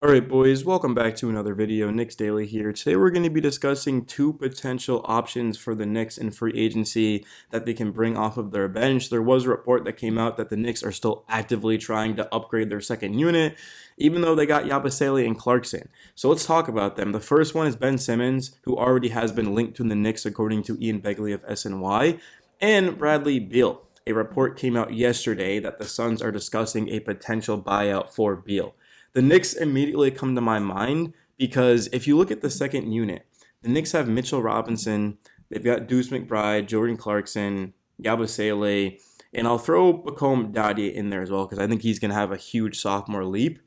Alright boys, welcome back to another video. Knicks Daily here. Today we're going to be discussing two potential options for the Knicks in free agency that they can bring off of their bench. There was a report that came out that the Knicks are still actively trying to upgrade their second unit, even though they got Yabusele and Clarkson. So let's talk about them. The first one is Ben Simmons, who already has been linked to the Knicks according to Ian Begley of SNY, and Bradley Beal. A report came out yesterday that the Suns are discussing a potential buyout for Beal. The Knicks immediately come to my mind because if you look at the second unit, the Knicks have Mitchell Robinson, they've got Deuce McBride, Jordan Clarkson, Yabusele, and I'll throw Bacome Dadier in there as well because I think he's going to have a huge sophomore leap.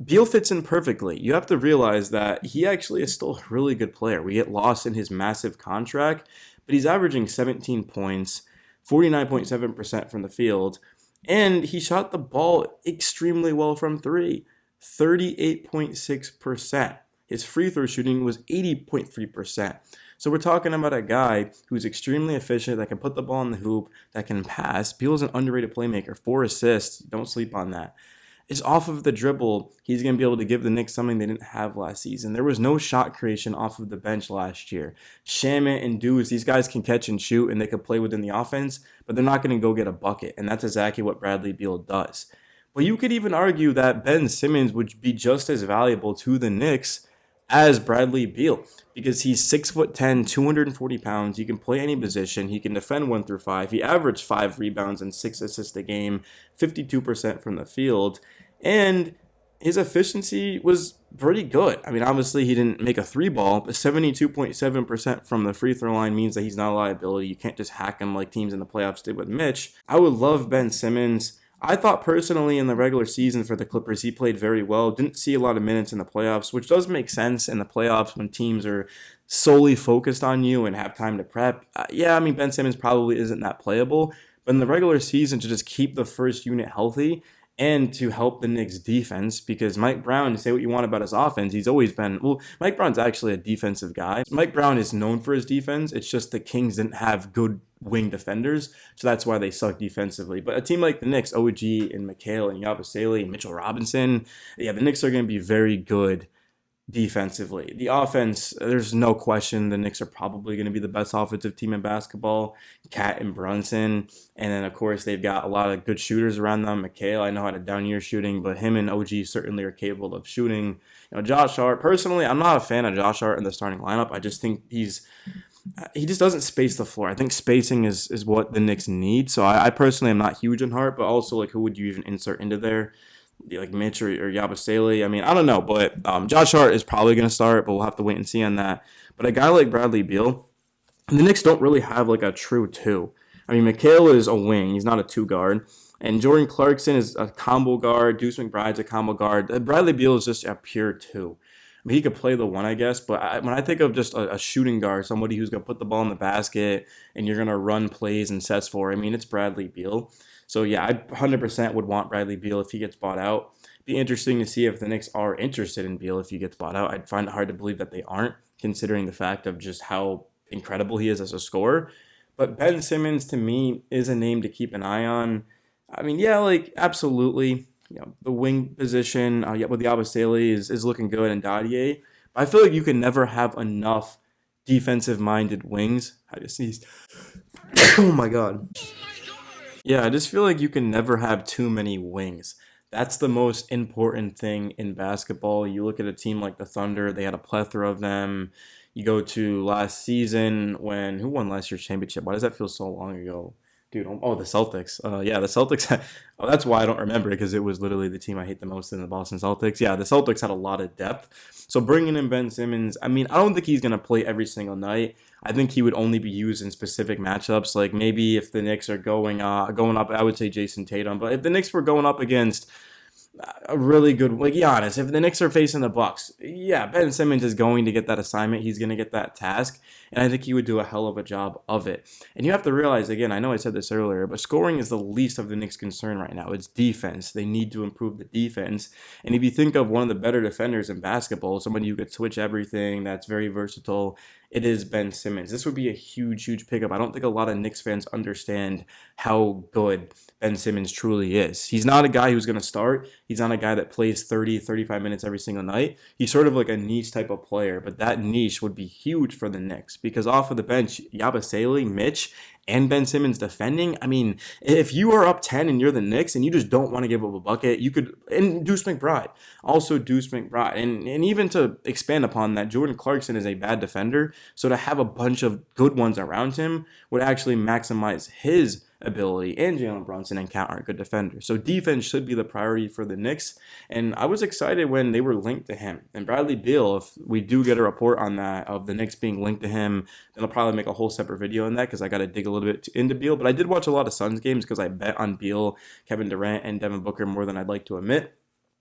Beal fits in perfectly. You have to realize that he actually is still a really good player. We get lost in his massive contract, but he's averaging 17 points, 49.7% from the field, and he shot the ball extremely well from three. 38.6%. His free throw shooting was 80.3%. So we're talking about a guy who's extremely efficient, that can put the ball in the hoop, that can pass. Beal's an underrated playmaker. 4 assists. Don't sleep on that. It's off of the dribble. He's going to be able to give the Knicks something they didn't have last season. There was no shot creation off of the bench last year. Shamit and Deuce, these guys can catch and shoot and they can play within the offense, but they're not going to go get a bucket. And that's exactly what Bradley Beal does. But you could even argue that Ben Simmons would be just as valuable to the Knicks as Bradley Beal because he's 6'10", 240 pounds. He can play any position. He can defend 1 through 5. He averaged 5 rebounds and 6 assists a game, 52% from the field, and his efficiency was pretty good. I mean, obviously he didn't make a 3-ball, but 72.7% from the free throw line means that he's not a liability. You can't just hack him like teams in the playoffs did with Mitch. I would love Ben Simmons. I thought personally in the regular season for the Clippers, he played very well. Didn't see a lot of minutes in the playoffs, which does make sense in the playoffs when teams are solely focused on you and have time to prep. Yeah, I mean, Ben Simmons probably isn't that playable, but in the regular season, to just keep the first unit healthy and to help the Knicks defense, because Mike Brown, say what you want about his offense, he's always been, well, Mike Brown's actually a defensive guy. Mike Brown is known for his defense. It's just the Kings didn't have good wing defenders, so that's why they suck defensively. But a team like the Knicks, OG and McHale and Yabusele and Mitchell Robinson, yeah, the Knicks are going to be very good defensively. The offense, there's no question the Knicks are probably going to be the best offensive team in basketball. Cat and Brunson. And then, of course, they've got a lot of good shooters around them. McHale, I know how to down year shooting, but him and OG certainly are capable of shooting. Josh Hart, personally, I'm not a fan of Josh Hart in the starting lineup. I just think he just doesn't space the floor. I think spacing is what the Knicks need. So I personally am not huge on Hart, but also, like, who would you even insert into there? Like Mitch or Yabusele. I mean, I don't know, but Josh Hart is probably going to start, but we'll have to wait and see on that. But a guy like Bradley Beal, the Knicks don't really have like a true 2. I mean, McHale is a wing. He's not a 2 guard. And Jordan Clarkson is a combo guard. Deuce McBride's a combo guard. Bradley Beal is just a pure 2. I mean, he could play the 1, I guess, but when I think of just a shooting guard, somebody who's going to put the ball in the basket and you're going to run plays and sets for, I mean, it's Bradley Beal. So, yeah, I 100% would want Bradley Beal if he gets bought out. Be interesting to see if the Knicks are interested in Beal if he gets bought out. I'd find it hard to believe that they aren't, considering the fact of just how incredible he is as a scorer. But Ben Simmons, to me, is a name to keep an eye on. I mean, yeah, like, absolutely. The wing position with the Yabusele is looking good and Dadier. But I feel like you can never have enough defensive-minded wings. I just sneezed. Oh, my God. Yeah, I just feel like you can never have too many wings. That's the most important thing in basketball. You look at a team like the Thunder, they had a plethora of them. You go to last season who won last year's championship? Why does that feel so long ago? Dude, oh, the Celtics. Yeah, the Celtics. Oh, that's why I don't remember it, because it was literally the team I hate the most in the Boston Celtics. Yeah, the Celtics had a lot of depth. So bringing in Ben Simmons, I mean, I don't think he's going to play every single night. I think he would only be used in specific matchups. Like maybe if the Knicks are going up, I would say Jason Tatum. But if the Knicks were going up against a really good, like Giannis, if the Knicks are facing the Bucks, yeah, Ben Simmons is going to get that assignment. He's going to get that task, and I think he would do a hell of a job of it. And you have to realize, again, I know I said this earlier, but scoring is the least of the Knicks' concern right now. It's defense. They need to improve the defense. And if you think of one of the better defenders in basketball, somebody who could switch everything, that's very versatile, it is Ben Simmons. This would be a huge, huge pickup. I don't think a lot of Knicks fans understand how good Ben Simmons truly is. He's not a guy who's going to start. He's not a guy that plays 30, 35 minutes every single night. He's sort of like a niche type of player, but that niche would be huge for the Knicks because off of the bench, Yabusele, Mitch, and Ben Simmons defending. I mean, if you are up 10 and you're the Knicks and you just don't want to give up a bucket, you could, and Deuce McBride, also Deuce McBride. And even to expand upon that, Jordan Clarkson is a bad defender. So to have a bunch of good ones around him would actually maximize his ability, and Jalen Brunson and Count are a good defender. So defense should be the priority for the Knicks. And I was excited when they were linked to him. And Bradley Beal, if we do get a report on that, of the Knicks being linked to him, then I'll probably make a whole separate video on that because I got to dig a little bit into Beal. But I did watch a lot of Suns games because I bet on Beal, Kevin Durant, and Devin Booker more than I'd like to admit.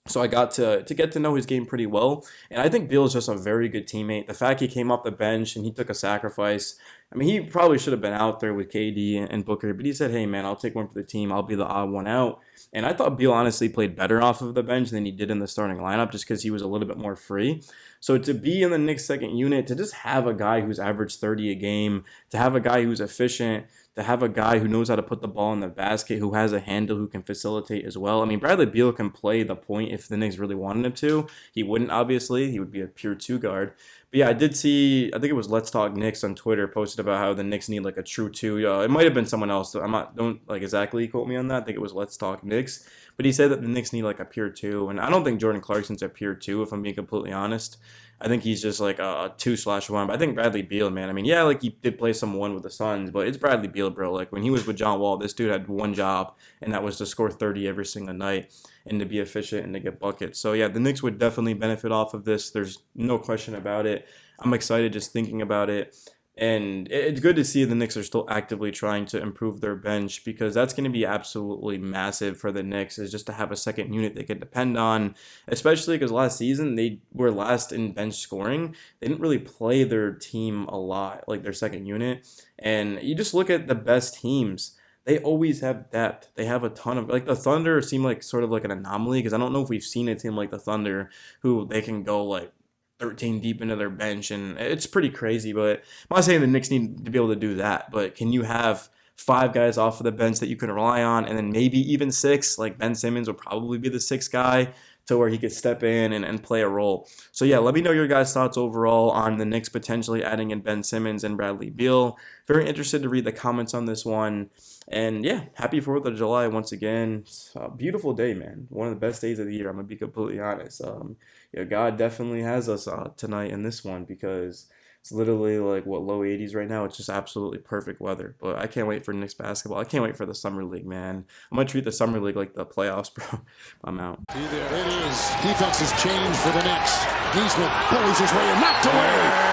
So I got to get to know his game pretty well. And I think Beal is just a very good teammate. The fact he came off the bench and he took a sacrifice. I mean, he probably should have been out there with KD and Booker, but he said, hey, man, I'll take one for the team. I'll be the odd one out. And I thought Beal honestly played better off of the bench than he did in the starting lineup just because he was a little bit more free. So to be in the Knicks second unit, to just have a guy who's averaged 30 a game, to have a guy who's efficient, to have a guy who knows how to put the ball in the basket, who has a handle, who can facilitate as well. I mean, Bradley Beal can play the point if the Knicks really wanted him to. He wouldn't, obviously. He would be a pure two guard. But yeah, I did see, I think it was Let's Talk Knicks on Twitter posted about how the Knicks need like a true two. It might have been someone else. So don't like exactly quote me on that. I think it was Let's Talk Knicks. But he said that the Knicks need like a pure two. And I don't think Jordan Clarkson's a pure two, if I'm being completely honest. I think he's just like a 2/1. But I think Bradley Beal, man. I mean, yeah, like he did play some one with the Suns, but it's Bradley Beal, bro. Like when he was with John Wall, this dude had one job, and that was to score 30 every single night and to be efficient and to get buckets. So yeah, the Knicks would definitely benefit off of this. There's no question about it. I'm excited just thinking about it. And it's good to see the Knicks are still actively trying to improve their bench because that's going to be absolutely massive for the Knicks is just to have a second unit they can depend on, especially because last season they were last in bench scoring. They didn't really play their team a lot, like their second unit. And you just look at the best teams. They always have depth. They have a ton of, like the Thunder seem like sort of like an anomaly because I don't know if we've seen a team like the Thunder who they can go like 13 deep into their bench, and it's pretty crazy. But I'm not saying the Knicks need to be able to do that, but can you have 5 guys off of the bench that you can rely on, and then maybe even 6, like Ben Simmons would probably be the 6th guy to where he could step in and play a role. So yeah, let me know your guys' thoughts overall on the Knicks potentially adding in Ben Simmons and Bradley Beal. Very interested to read the comments on this one. And yeah, happy 4th of July once again. It's a beautiful day, man. One of the best days of the year, I'm going to be completely honest. God definitely has us tonight in this one because it's literally like, low 80s right now. It's just absolutely perfect weather. But I can't wait for Knicks basketball. I can't wait for the Summer League, man. I'm going to treat the Summer League like the playoffs, bro. I'm out. It is. Defense has changed for the Knicks. Neesmith pulls his way and knocked away.